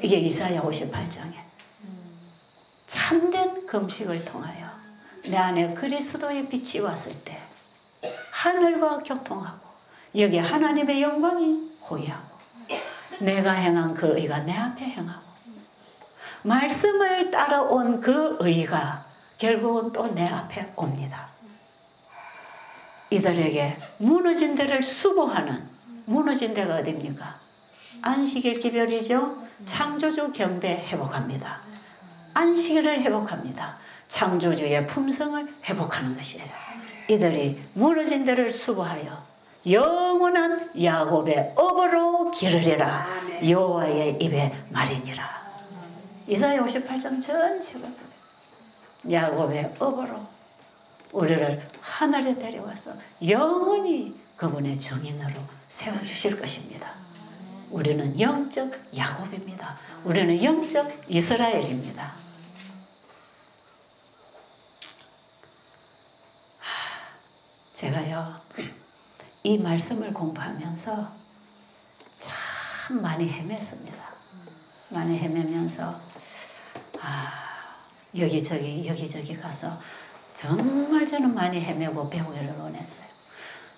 이게 이사야 58장에 참된 금식을 통하여 내 안에 그리스도의 빛이 왔을 때 하늘과 교통하고 여기 하나님의 영광이 호위하고 내가 행한 그 의가 내 앞에 행하고 말씀을 따라온 그 의가 결국은 또 내 앞에 옵니다. 이들에게 무너진 데를 수보하는, 무너진 데가 어디입니까? 안식일 기별이죠. 창조주 경배 회복합니다. 안식일을 회복합니다. 창조주의 품성을 회복하는 것이에요. 이들이 무너진 데를 수보하여 영원한 야곱의 업으로 기르리라. 여호와의 입의 말이니라. 이사야 58장 전체가 야곱의 업으로 우리를 하늘에 데려와서 영원히 그분의 정인으로 세워주실 것입니다. 우리는 영적 야곱입니다. 우리는 영적 이스라엘입니다. 제가요, 이 말씀을 공부하면서 참 많이 헤맸습니다. 많이 헤매면서 여기저기 가서 정말 저는 많이 헤매고 배우기를 원했어요.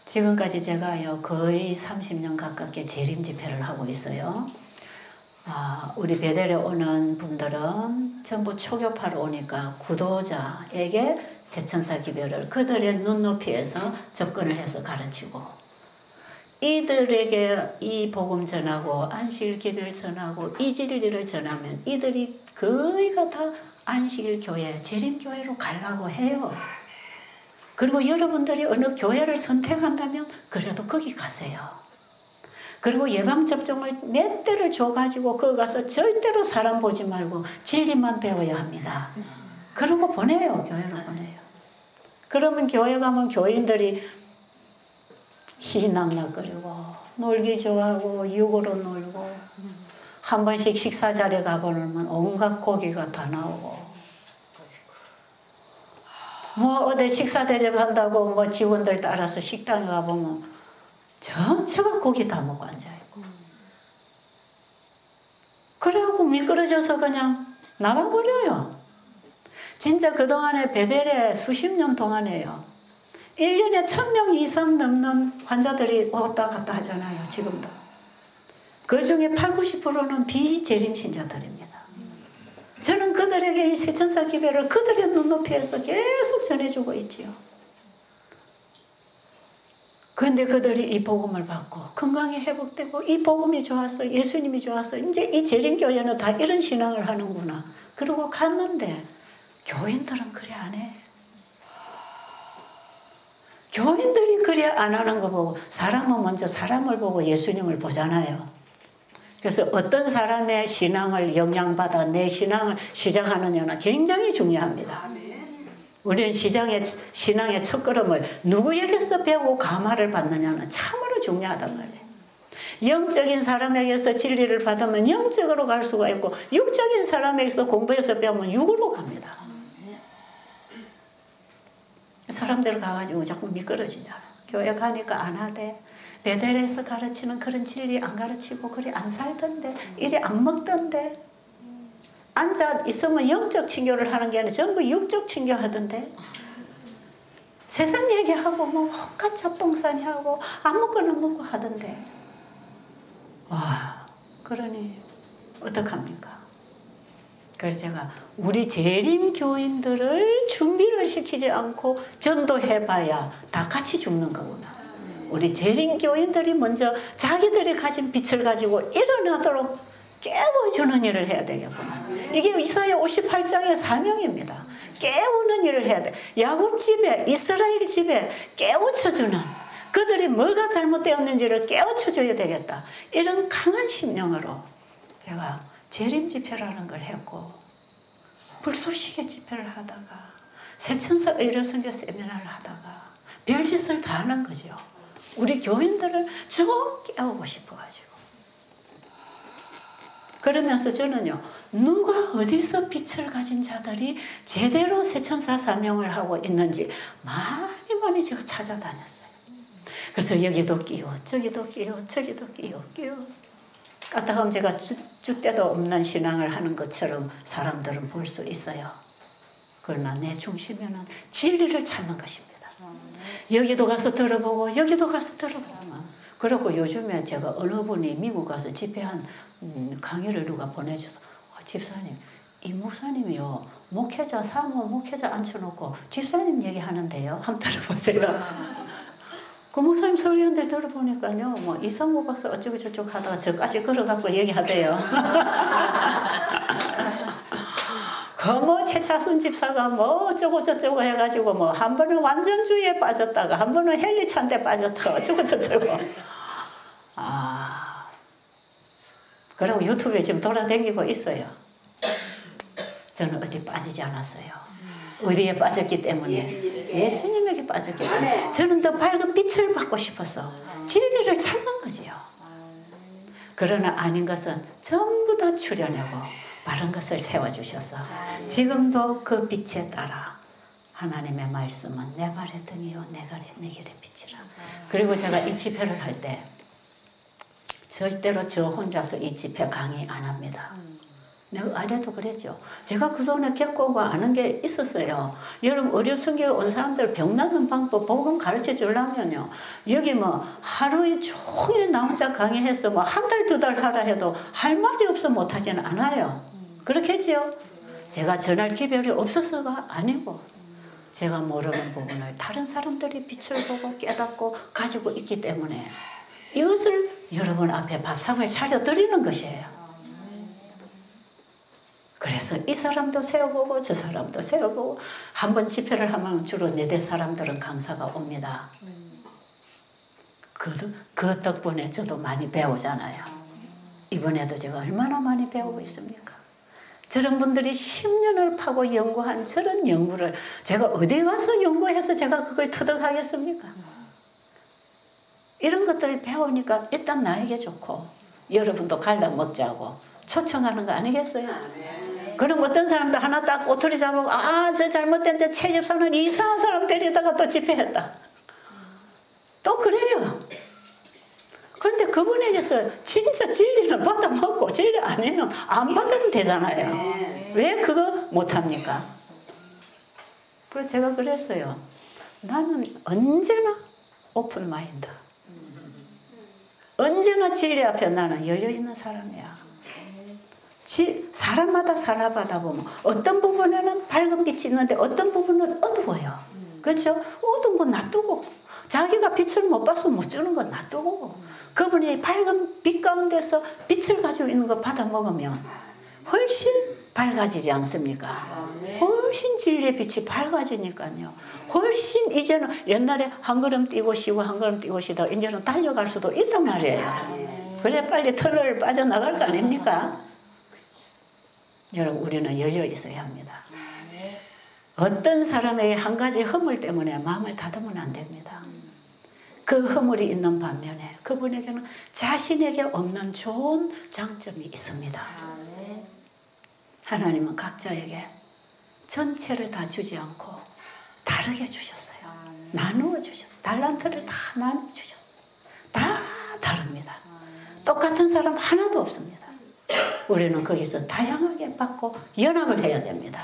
지금까지 제가요 거의 30년 가깝게 재림 집회를 하고 있어요. 우리 베델에 오는 분들은 전부 초교파로 오니까 구도자에게 세천사 기별을 그들의 눈높이에서 접근을 해서 가르치고 이들에게 이 복음 전하고 안식일 기별 전하고 이 진리를 전하면 이들이 거의가 다 안식일 교회, 재림교회로 가려고 해요. 그리고 여러분들이 어느 교회를 선택한다면 그래도 거기 가세요. 그리고 예방접종을 몇 대를 줘가지고 거기 가서 절대로 사람 보지 말고 진리만 배워야 합니다. 그러고 보내요. 교회로 보내요. 그러면 교회 가면 교인들이 희낙낙거리고 놀기 좋아하고 육으로 놀고 한 번씩 식사 자리에 가보면 온갖 고기가 다 나오고 뭐 어디 식사 대접한다고 뭐 직원들 따라서 식당에 가보면 전체가 고기 다 먹고 앉아있고 그래갖고 미끄러져서 그냥 나가버려요. 진짜 그동안에 베델에 수십 년 동안에요 1년에 1000명 이상 넘는 환자들이 왔다 갔다 하잖아요. 지금도 그 중에 80~90%는 비재림 신자들입니다. 저는 그들에게 이 세천사 기별을 그들의 눈높이에서 계속 전해주고 있지요. 그런데 그들이 이 복음을 받고 건강이 회복되고 이 복음이 좋아서 예수님이 좋아서 이제 이 재림교회는 다 이런 신앙을 하는구나. 그러고 갔는데 교인들은 그래 안 해. 교인들이 그래 안 하는 거 보고 사람은 먼저 사람을 보고 예수님을 보잖아요. 그래서 어떤 사람의 신앙을 영향받아 내 신앙을 시작하느냐는 굉장히 중요합니다. 우리는 신앙의 첫걸음을 누구에게서 배우고 감화를 받느냐는 참으로 중요하단 말이에요. 영적인 사람에게서 진리를 받으면 영적으로 갈 수가 있고 육적인 사람에게서 공부해서 배우면 육으로 갑니다. 사람들 가가지고 자꾸 미끄러지잖아. 교회 가니까 안 하대. 베델에서 가르치는 그런 진리 안 가르치고 그리 안 살던데, 이리 안 먹던데, 앉아 있으면 영적 친교를 하는 게 아니라 전부 육적 친교 하던데, 세상 얘기하고 뭐 온갖 잡동사니 하고 아무거나 먹고 하던데, 와, 그러니 어떡합니까? 그래서 제가 우리 재림 교인들을 준비를 시키지 않고 전도해봐야 다 같이 죽는 거구나. 우리 재림 교인들이 먼저 자기들이 가진 빛을 가지고 일어나도록 깨워주는 일을 해야 되겠구나. 이게 이사야 58장의 사명입니다. 깨우는 일을 해야 돼. 야곱 집에, 이스라엘 집에 깨우쳐주는, 그들이 뭐가 잘못되었는지를 깨우쳐줘야 되겠다. 이런 강한 심령으로 제가 재림 집회라는 걸 했고, 불쏘시개 집회를 하다가, 새천사 의료선교 세미나를 하다가 별짓을 다 하는 거죠. 우리 교인들을 좀 깨우고 싶어가지고. 그러면서 저는요, 누가 어디서 빛을 가진 자들이 제대로 새천사 사명을 하고 있는지 많이 제가 찾아다녔어요. 그래서 여기도 끼워, 저기도 끼워, 저기도 끼워. 까딱하면 제가 줏대도 없는 신앙을 하는 것처럼 사람들은 볼 수 있어요. 그러나 내 중심에는 진리를 찾는 것입니다. 여기도 가서 들어보고 여기도 가서 들어보고. 그리고 요즘에 제가 어느 분이 미국 가서 집회한 강의를 누가 보내줘서, 집사님, 이 목사님이요, 목회자, 사모 목회자 앉혀놓고 집사님 얘기하는데요. 한번 들어보세요. 그 목사님 설교한데 들어보니까요, 뭐 이상호 박사 어쩌고 저쩌고 하다가 저까지 걸어갖고 얘기하대요. 그 뭐 최차순 집사가 뭐 어쩌고 저쩌고 해가지고 뭐 한 번은 완전주의에 빠졌다가 한 번은 헬리찬데 빠졌다가 어쩌고 저쩌고. 그리고 유튜브에 지금 돌아다니고 있어요. 저는 어디 빠지지 않았어요. 어디에 빠졌기 때문에, 예수님에게 빠졌기 때문에 저는 더 밝은 빛을 받고 싶어서 진리를 찾는 거지요. 그러나 아닌 것은 전부 다 추려내고 바른 것을 세워주셔서 지금도 그 빛에 따라 하나님의 말씀은 내 발의 등이요 내 길의 빛이라. 그리고 제가 이 집회를 할 때 절대로 저 혼자서 이 집회 강의 안 합니다. 내가 아래도 그랬죠. 제가 그동안에 겪고 아는 게 있었어요. 여러분 의료 선교에 온 사람들 병 낫는 방법 복음 가르쳐 주려면요, 여기 뭐 하루에 종일 나 혼자 강의해서 뭐 한 달 두 달 하라 해도 할 말이 없어 못하지는 않아요. 그렇겠죠. 제가 전할 기별이 없어서가 아니고 제가 모르는 부분을 다른 사람들이 빛을 보고 깨닫고 가지고 있기 때문에 이것을 여러분 앞에 밥상을 차려드리는 것이에요. 그래서 이 사람도 세워보고 저 사람도 세워보고 한 번 집회를 하면 주로 4대 사람들은 강사가 옵니다. 그 덕분에 저도 많이 배우잖아요. 이번에도 제가 얼마나 많이 배우고 있습니까? 저런 분들이 10년을 파고 연구한 저런 연구를 제가 어디 가서 연구해서 제가 그걸 터득하겠습니까? 이런 것들을 배우니까 일단 나에게 좋고 여러분도 갈라 먹자고 초청하는 거 아니겠어요? 그럼 어떤 사람도 하나 딱 꼬투리 잡고 저 잘못된데 최 집사는 이상한 사람 데리다가 또 집회했다. 또 그래요. 그런데 그분에게서 진짜 진리는 받아 먹고 진리 아니면 안 받으면 되잖아요. 왜 그거 못합니까? 그래서 제가 그랬어요. 나는 언제나 오픈 마인드. 언제나 진리 앞에 나는 열려있는 사람이야. 사람마다 살아가다 보면 어떤 부분에는 밝은 빛이 있는데 어떤 부분은 어두워요. 그렇죠? 어두운 건 놔두고 자기가 빛을 못 봐서 못 주는 건 놔두고 그분이 밝은 빛 가운데서 빛을 가지고 있는 거 받아 먹으면 훨씬 밝아지지 않습니까? 훨씬 진리의 빛이 밝아지니까요. 훨씬 이제는 옛날에 한 걸음 뛰고 쉬고 한 걸음 뛰고 쉬다 이제는 달려갈 수도 있단 말이에요. 그래 빨리 터널을 빠져나갈 거 아닙니까? 여러분 우리는 열려 있어야 합니다. 어떤 사람에게 한 가지 허물 때문에 마음을 닫으면 안 됩니다. 그 허물이 있는 반면에 그분에게는 자신에게 없는 좋은 장점이 있습니다. 하나님은 각자에게 전체를 다 주지 않고 다르게 주셨어요. 나누어 주셨어요. 달란트를 다 나누어 주셨어요. 다 다릅니다. 똑같은 사람 하나도 없습니다. 우리는 거기서 다양하게 받고 연합을 해야 됩니다.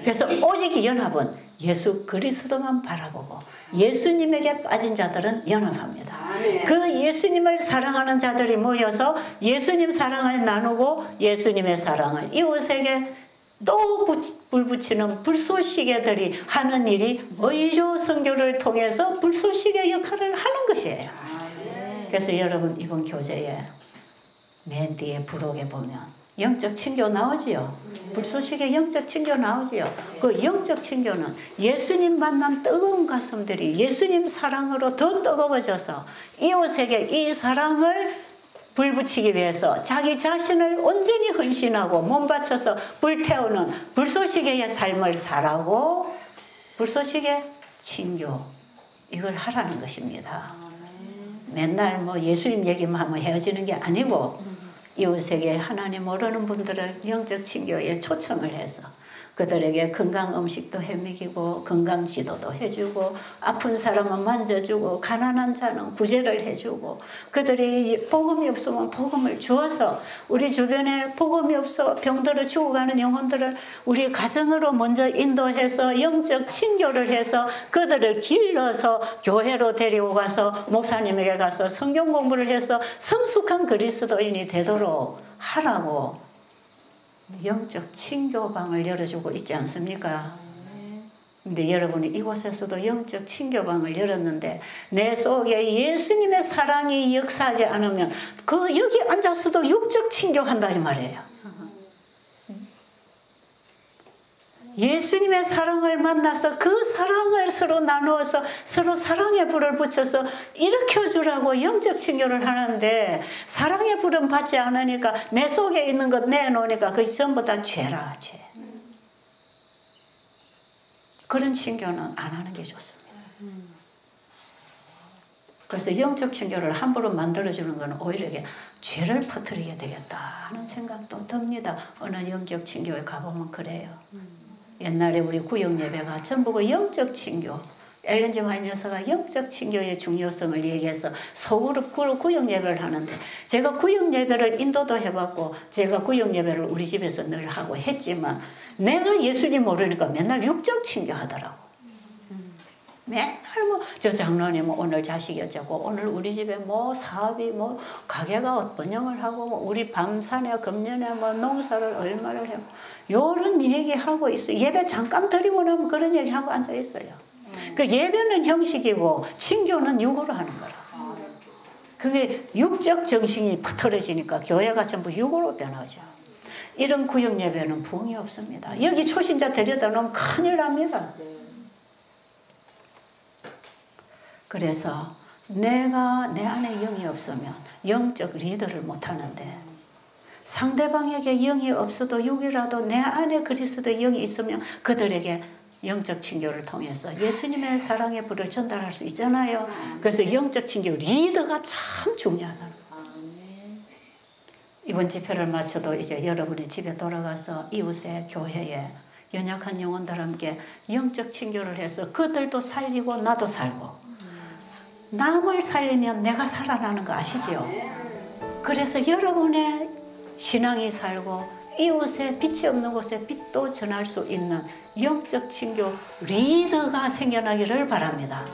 그래서 오직 연합은 예수 그리스도만 바라보고 예수님에게 빠진 자들은 연합합니다. 그 예수님을 사랑하는 자들이 모여서 예수님 사랑을 나누고 예수님의 사랑을 이웃에게 또 불붙이는 불쏘시개들이 하는 일이 의료 선교를 통해서 불쏘시개 역할을 하는 것이에요. 그래서 여러분 이번 교재에 맨 뒤에 부록에 보면 영적 친교 나오지요. 불쏘시개 영적 친교 나오지요. 그 영적 친교는 예수님 만난 뜨거운 가슴들이 예수님 사랑으로 더 뜨거워져서 이웃에게 이 사랑을 불붙이기 위해서 자기 자신을 온전히 헌신하고 몸 바쳐서 불태우는 불쏘시개의 삶을 살아고 불쏘시개 친교 이걸 하라는 것입니다. 맨날 뭐 예수님 얘기만 하면 헤어지는 게 아니고 이웃에게 하나님 모르는 분들을 영적 친교에 초청을 해서 그들에게 건강 음식도 해먹이고 건강 지도도 해주고 아픈 사람은 만져주고 가난한 자는 구제를 해주고 그들이 복음이 없으면 복음을 주어서 우리 주변에 복음이 없어 병들어 죽어가는 영혼들을 우리 가정으로 먼저 인도해서 영적 친교를 해서 그들을 길러서 교회로 데리고 가서 목사님에게 가서 성경 공부를 해서 성숙한 그리스도인이 되도록 하라고 영적 친교방을 열어주고 있지 않습니까? 근데 여러분이 이곳에서도 영적 친교방을 열었는데 내 속에 예수님의 사랑이 역사하지 않으면 그 여기 앉아서도 육적 친교한다 이 말이에요. 예수님의 사랑을 만나서 그 사랑을 서로 나누어서 서로 사랑의 불을 붙여서 일으켜주라고 영적 친교를 하는데 사랑의 불은 받지 않으니까 내 속에 있는 것 내놓으니까 그것이 전부 다 죄라 죄. 그런 친교는 안 하는 게 좋습니다. 그래서 영적 친교를 함부로 만들어주는 건 오히려 이게 죄를 퍼뜨리게 되겠다 하는 생각도 듭니다. 어느 영적 친교에 가보면 그래요. 옛날에 우리 구역 예배가 전부 그 영적 친교, 엘렌 G. 화이트 여사가 영적 친교의 중요성을 얘기해서 소그룹 구역 예배를 하는데 제가 구역 예배를 인도도 해봤고 제가 구역 예배를 우리 집에서 늘 하고 했지만 내가 예수님 모르니까 맨날 육적 친교 하더라고. 맨날 뭐 저 장로님 오늘 자식이 어쩌고 오늘 우리 집에 뭐 사업이 뭐 가게가 번영을 하고 뭐 우리 밤산에 금년에 뭐 농사를 얼마를 하고 요런 얘기하고 있어요. 예배 잠깐 드리고 나면 그런 얘기하고 앉아 있어요. 그 예배는 형식이고 친교는 육으로 하는 거라. 그게 육적 정신이 퍼뜨려지니까 교회가 전부 육으로 변하죠. 이런 구역 예배는 부흥이 없습니다. 여기 초신자 데려다 놓으면 큰일 납니다. 그래서 내가 내 안에 영이 없으면 영적 리더를 못하는데 상대방에게 영이 없어도 육이라도 내 안에 그리스도의 영이 있으면 그들에게 영적 친교를 통해서 예수님의 사랑의 불을 전달할 수 있잖아요. 그래서 영적 친교 리더가 참 중요하다. 이번 집회를 마쳐도 이제 여러분이 집에 돌아가서 이웃에 교회에 연약한 영혼들 함께 영적 친교를 해서 그들도 살리고 나도 살고 남을 살리면 내가 살아나는 거 아시죠? 그래서 여러분의 신앙이 살고 이웃에 빛이 없는 곳에 빛도 전할 수 있는 영적 친교 리더가 생겨나기를 바랍니다.